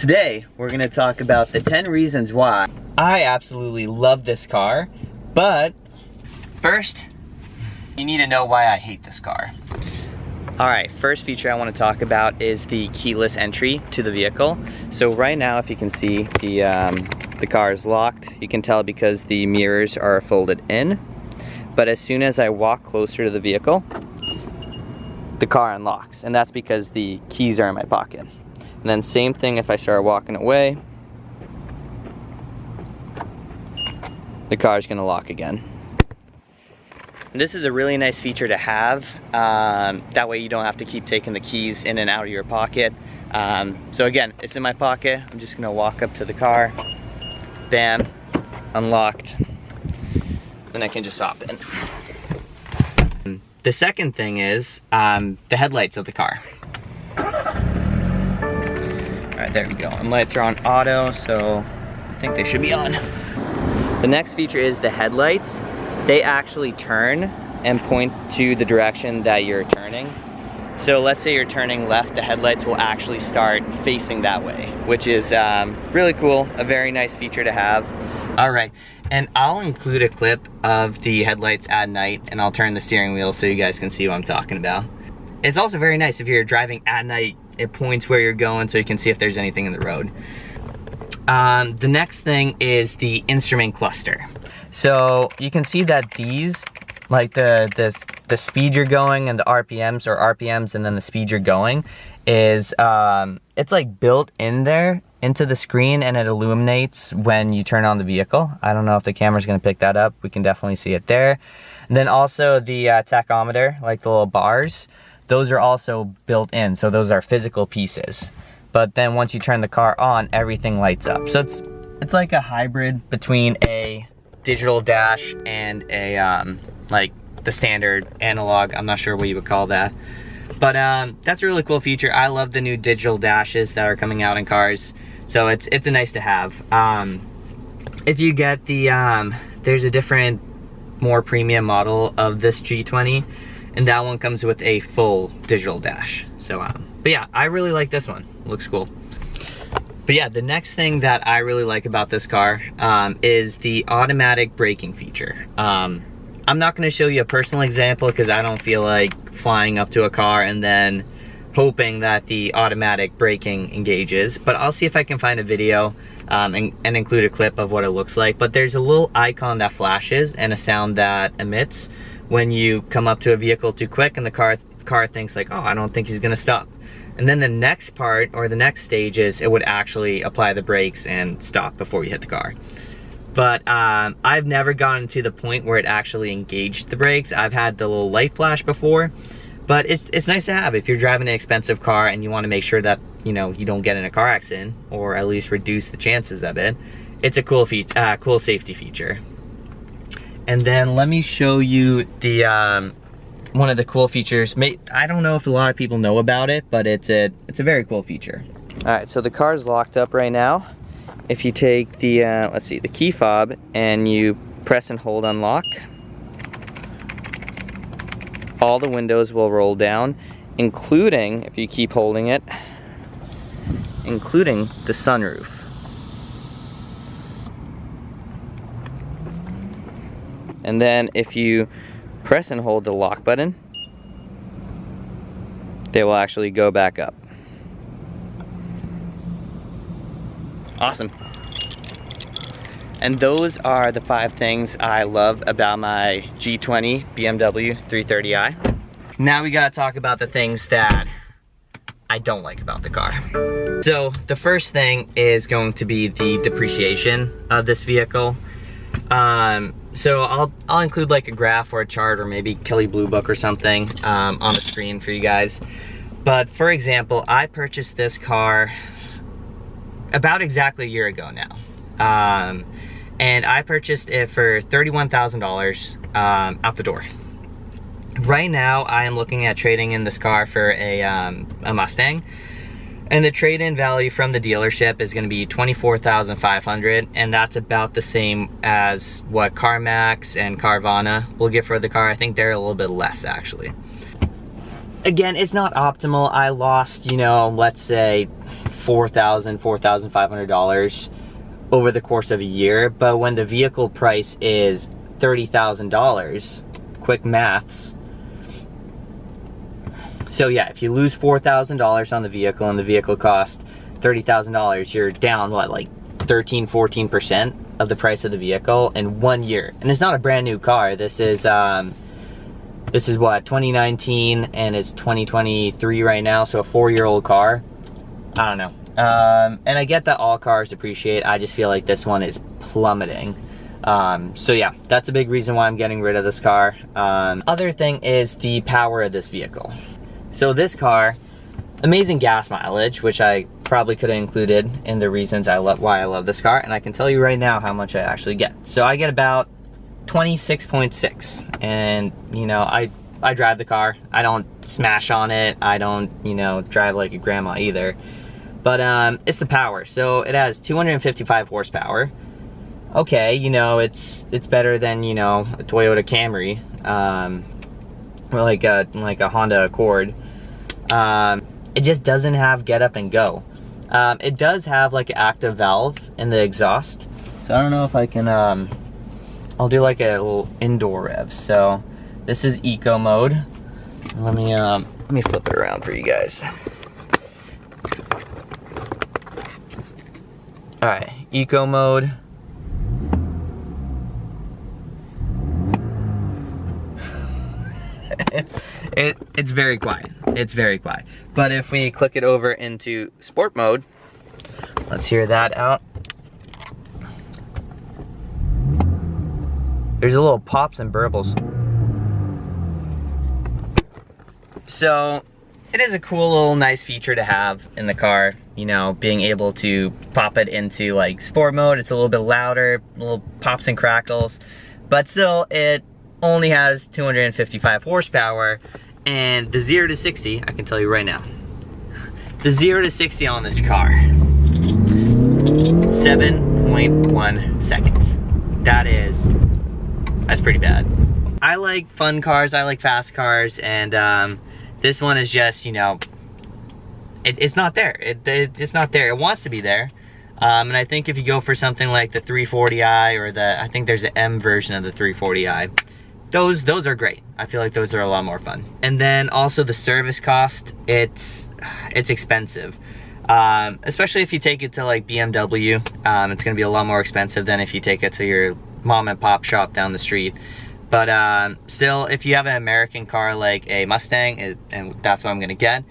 Today, we're gonna talk about the 10 reasons why I absolutely love this car, but first, you need to know why I hate this car. All right, first feature I wanna talk about is the keyless entry to the vehicle. So right now, if you can see, the car is locked. You can tell because the mirrors are folded in. But as soon as I walk closer to the vehicle, the car unlocks, and that's because the keys are in my pocket. And then same thing if I start walking away, the car's gonna lock again. And this is a really nice feature to have. That way you don't have to keep taking the keys in and out of your pocket. So again, it's in my pocket. I'm just gonna walk up to the car, bam, unlocked. Then I can just hop in. The second thing is the headlights of the car. All right, there we go. And lights are on auto, so I think they should be on. The next feature is the headlights. They actually turn and point to the direction that you're turning. So let's say you're turning left, the headlights will actually start facing that way, which is really cool, a very nice feature to have. All right, and I'll include a clip of the headlights at night, and I'll turn the steering wheel so you guys can see what I'm talking about. It's also very nice if you're driving at night, it points where you're going so you can see if there's anything in the road. The next thing is the instrument cluster. So you can see that these, like the speed you're going and the RPMs, or RPMs and then the speed you're going, is it's like built in there into the screen, and it illuminates when you turn on the vehicle. I don't know if the camera's gonna pick that up. We can definitely see it there. And then also the tachometer, like the little bars, those are also built in, so those are physical pieces. But then once you turn the car on, everything lights up. So it's like a hybrid between a digital dash and a like the standard analog. I'm not sure what you would call that. But that's a really cool feature. I love the new digital dashes that are coming out in cars. So it's a nice to have. If you get the, there's a different, more premium model of this G20, and that one comes with a full digital dash. So, but yeah, I really like this one. It looks cool. But yeah, the next thing that I really like about this car is the automatic braking feature. I'm not gonna show you a personal example because I don't feel like flying up to a car and then hoping that the automatic braking engages, but I'll see if I can find a video and include a clip of what it looks like. But there's a little icon that flashes and a sound that emits when you come up to a vehicle too quick, and the car thinks like, oh, I don't think he's gonna stop. And then the next part, or the next stage, is it would actually apply the brakes and stop before you hit the car. But I've never gotten to the point where it actually engaged the brakes. I've had the little light flash before, but it's nice to have if you're driving an expensive car and you want to make sure that, you know, you don't get in a car accident, or at least reduce the chances of it. It's a cool cool safety feature. And then let me show you the one of the cool features. I don't know if a lot of people know about it, but it's a very cool feature. All right, so the car's locked up right now. If you take the let's see, the key fob, and you press and hold unlock, all the windows will roll down, including, if you keep holding it, including the sunroof. And then if you press and hold the lock button, they will actually go back up. Awesome. And those are the 5 things I love about my G20 BMW 330i. Now we gotta talk about the things that I don't like about the car. So the first thing is going to be the depreciation of this vehicle. So I'll include like a graph or a chart, or maybe Kelley Blue Book or something on the screen for you guys. But for example, I purchased this car about exactly a year ago now. And I purchased it for $31,000 out the door. Right now, I am looking at trading in this car for a Mustang. And the trade-in value from the dealership is gonna be $24,500, and that's about the same as what CarMax and Carvana will get for the car. I think they're a little bit less, actually. Again, it's not optimal. I lost, you know, let's say $4,000, $4,500 over the course of a year. But when the vehicle price is $30,000, quick maths. So yeah, if you lose $4,000 on the vehicle and the vehicle cost $30,000, you're down what, like 13, 14% of the price of the vehicle in 1 year. And it's not a brand new car. This is what, 2019, and it's 2023 right now, so a 4-year-old car. I don't know. And I get that all cars depreciate. I just feel like this one is plummeting. So yeah, that's a big reason why I'm getting rid of this car. Other thing is the power of this vehicle. So this car, amazing gas mileage, which I probably could have included in the reasons why I love this car, and I can tell you right now how much I actually get. So I get about 26.6, and you know, I drive the car. I don't smash on it. I don't, you know, drive like a grandma either. But it's the power. So it has 255 horsepower. Okay, you know, it's better than, you know, a Toyota Camry, or like a Honda Accord. It just doesn't have get up and go. It does have like an active valve in the exhaust. So I don't know if I can, I'll do like a little indoor rev. So this is eco mode. Let me flip it around for you guys. All right, eco mode. It's very quiet. It's very quiet. But if we click it over into sport mode, let's hear that out. There's a little pops and burbles. So it is a cool little nice feature to have in the car, you know, being able to pop it into like sport mode. It's a little bit louder, little pops and crackles, but still it only has 255 horsepower. And the 0 to 60, I can tell you right now, the 0 to 60 on this car, 7.1 seconds. That's pretty bad. I like fun cars, I like fast cars, and this one is just, you know, it's not there. It's not there. It wants to be there. And I think if you go for something like the 340i or I think there's an M version of the 340i, those are great. I feel like those are a lot more fun. And then also the service cost, it's expensive. Especially if you take it to like BMW, it's gonna be a lot more expensive than if you take it to your mom and pop shop down the street. But still, if you have an American car like a Mustang, and that's what I'm gonna get,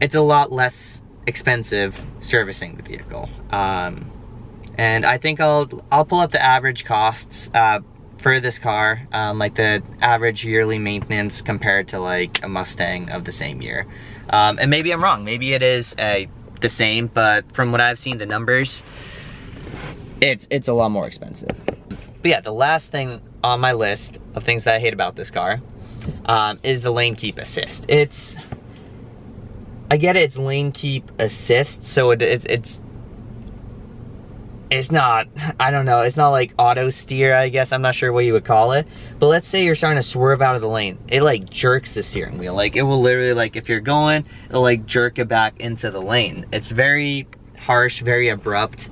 it's a lot less expensive servicing the vehicle. And I think I'll pull up the average costs for this car, like the average yearly maintenance compared to like a Mustang of the same year. And maybe I'm wrong, maybe it is the same, but from what I've seen, the numbers, it's a lot more expensive. But yeah, the last thing on my list of things that I hate about this car is the lane keep assist. I get it's lane keep assist, so it's not, I don't know, it's not like auto steer, I guess, I'm not sure what you would call it. But let's say you're starting to swerve out of the lane. It like jerks the steering wheel. Like it will literally, like if you're going, it'll like jerk it back into the lane. It's very harsh, very abrupt.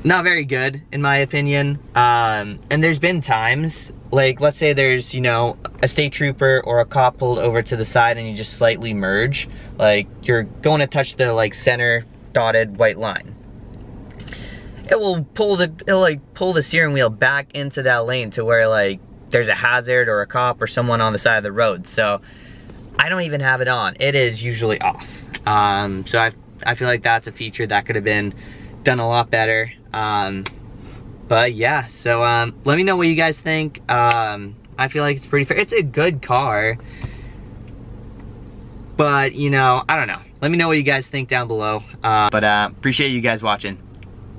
Not very good, in my opinion. And there's been times, like let's say there's, you know, a state trooper or a cop pulled over to the side and you just slightly merge. Like you're going to touch the like center dotted white line. It'll pull the steering wheel back into that lane to where like there's a hazard or a cop or someone on the side of the road. So I don't even have it on. It is usually off. So I feel like that's a feature that could have been done a lot better. But yeah, so let me know what you guys think. I feel like it's pretty fair. It's a good car, but you know, I don't know. Let me know what you guys think down below. But appreciate you guys watching.